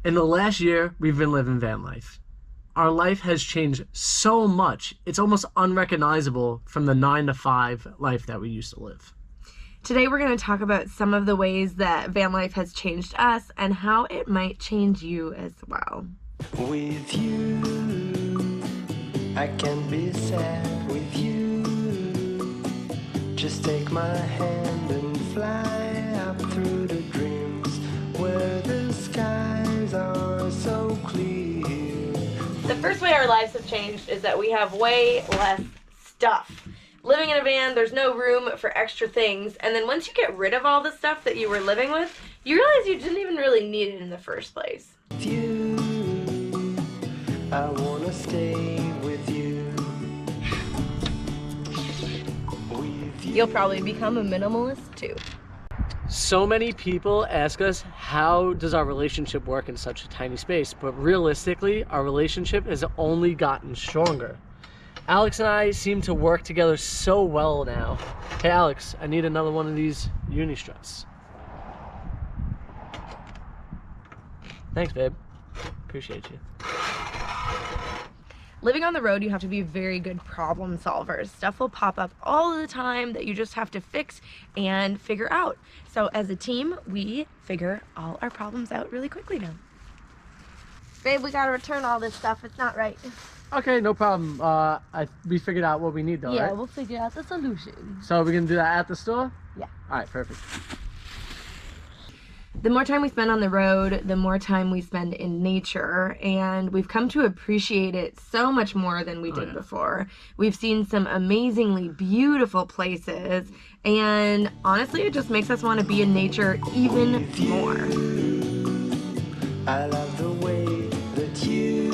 In the last year, we've been living van life. Our life has changed so much, it's almost unrecognizable from the 9 to 5 life that we used to live. Today we're going to talk about some of the ways that van life has changed us and how it might change you as well. With you, I can be sad with you. Just take my hand and fly up through the dreams where the skies are so clear. The first way our lives have changed is that we have way less stuff. Living in a van, there's no room for extra things, and then once you get rid of all the stuff that you were living with, you realize you didn't even really need it in the first place. With you, I wanna stay with you. With you. You'll probably become a minimalist too. So many people ask us, how does our relationship work in such a tiny space? But realistically, our relationship has only gotten stronger. Alex and I seem to work together so well now. Hey Alex, I need another one of these uni struts. Thanks, babe. Appreciate you. Living on the road, you have to be very good problem solvers. Stuff will pop up all the time that you just have to fix and figure out. So as a team, we figure all our problems out really quickly now. Babe, we gotta return all this stuff. It's not right. Okay, no problem. We figured out what we need though, Yeah, right? we'll figure out the solution. So we're gonna do that at the store? Yeah. All right, perfect. The more time we spend on the road, the more time we spend in nature, and we've come to appreciate it so much more than we did before. We've seen some amazingly beautiful places, and honestly, it just makes us want to be in nature even more. I love the way that you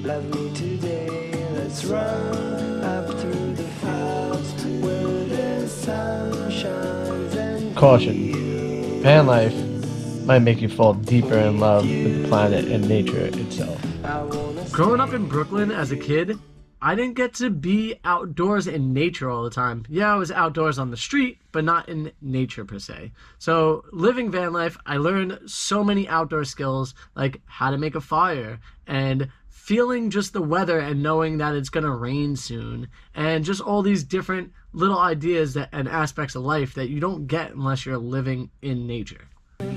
love me today. Let's run up through the fields where the sun shines and Caution. Van life might make you fall deeper in love with the planet and nature itself. Growing up in Brooklyn as a kid, I didn't get to be outdoors in nature all the time. Yeah, I was outdoors on the street, but not in nature per se. So living van life, I learned so many outdoor skills, like how to make a fire and feeling just the weather and knowing that it's gonna rain soon, and just all these different little ideas that and aspects of life that you don't get unless you're living in nature. Well,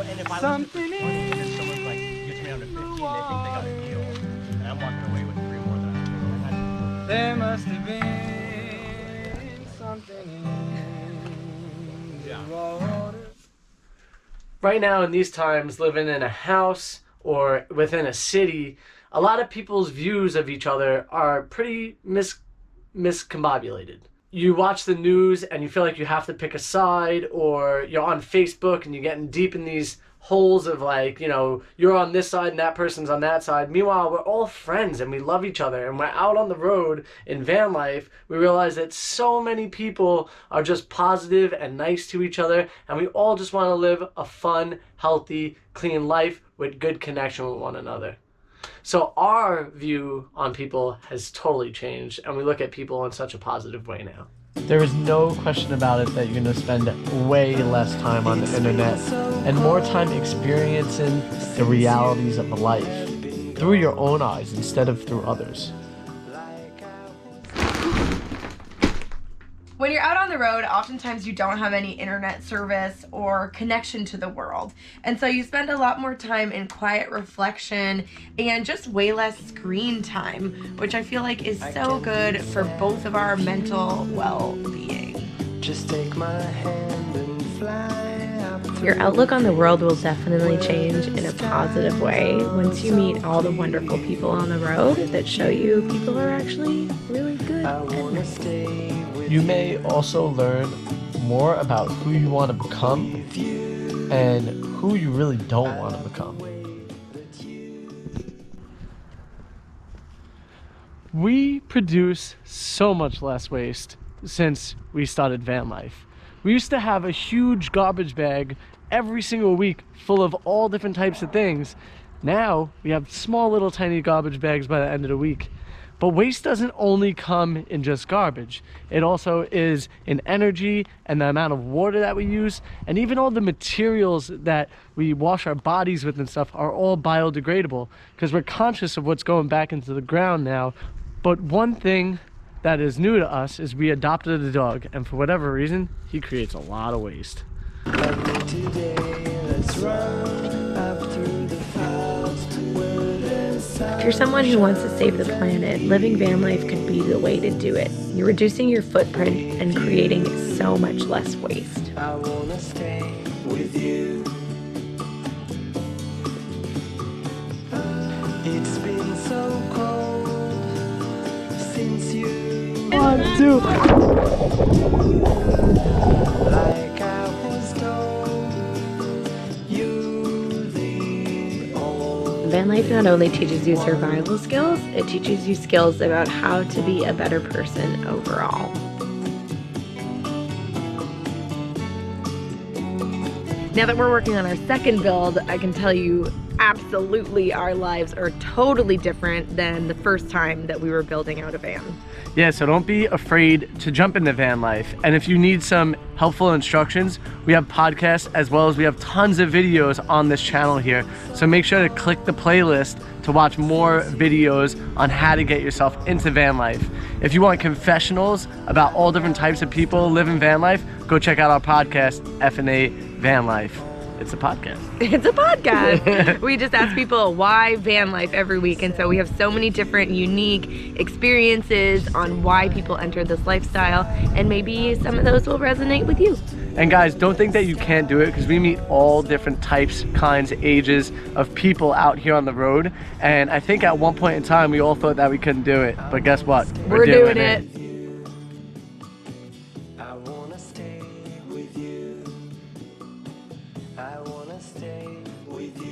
and if I something and someone's like, you get me down to 15, they think they got a deal, and I'm walking away with 3 more than I there must have been something in the water. Right now in these times, living in a house or within a city, a lot of people's views of each other are pretty miscombobulated. You watch the news and you feel like you have to pick a side, or you're on Facebook and you're getting deep in these holes of like, you know, you're on this side and that person's on that side. Meanwhile, we're all friends and we love each other, and we're out on the road in van life. We realize that so many people are just positive and nice to each other, and we all just want to live a fun, healthy, clean life with good connection with one another. So our view on people has totally changed, and we look at people in such a positive way now. There is no question about it that you're going to spend way less time on the internet and more time experiencing the realities of life through your own eyes instead of through others. When you're out on the road, oftentimes you don't have any internet service or connection to the world. And so you spend a lot more time in quiet reflection and just way less screen time, which I feel like is so good for both of our mental well-being. just take my hand and fly up. Your outlook on the world will definitely change in a positive way once you meet all the wonderful people on the road that show you people are actually really good I at wanna night. stay with You may also learn more about who you want to become and who you really don't want to become. We produce so much less waste since we started van life. We used to have a huge garbage bag every single week full of all different types of things. Now we have small little tiny garbage bags by the end of the week. But waste doesn't only come in just garbage. It also is in energy and the amount of water that we use, and even all the materials that we wash our bodies with and stuff are all biodegradable, because we're conscious of what's going back into the ground now. But one thing that is new to us is we adopted a dog, and for whatever reason, he creates a lot of waste. Love me today, let's run up through the clouds where the sun If you're someone who wants to save the planet, living van life could be the way to do it. You're reducing your footprint and creating so much less waste. I wanna stay with you. It's been so cold since you 1, 2. like I was told you the old. Van life not only teaches you survival skills, it teaches you skills about how to be a better person overall. Now that we're working on our second build, I can tell you absolutely our lives are totally different than the first time that we were building out a van. Yeah, so don't be afraid to jump into van life. And if you need some helpful instructions, we have podcasts as well as we have tons of videos on this channel here. So make sure to click the playlist to watch more videos on how to get yourself into van life. If you want confessionals about all different types of people living van life, go check out our podcast, FnA Van Life. It's a podcast. It's a podcast. We just ask people why van life every week, and so we have so many different unique experiences on why people enter this lifestyle, and maybe some of those will resonate with you. And guys, don't think that you can't do it, because we meet all different types, kinds, ages of people out here on the road. And I think at one point in time, we all thought that we couldn't do it. But guess what? We're doing it. I wanna stay with you. I wanna stay with you.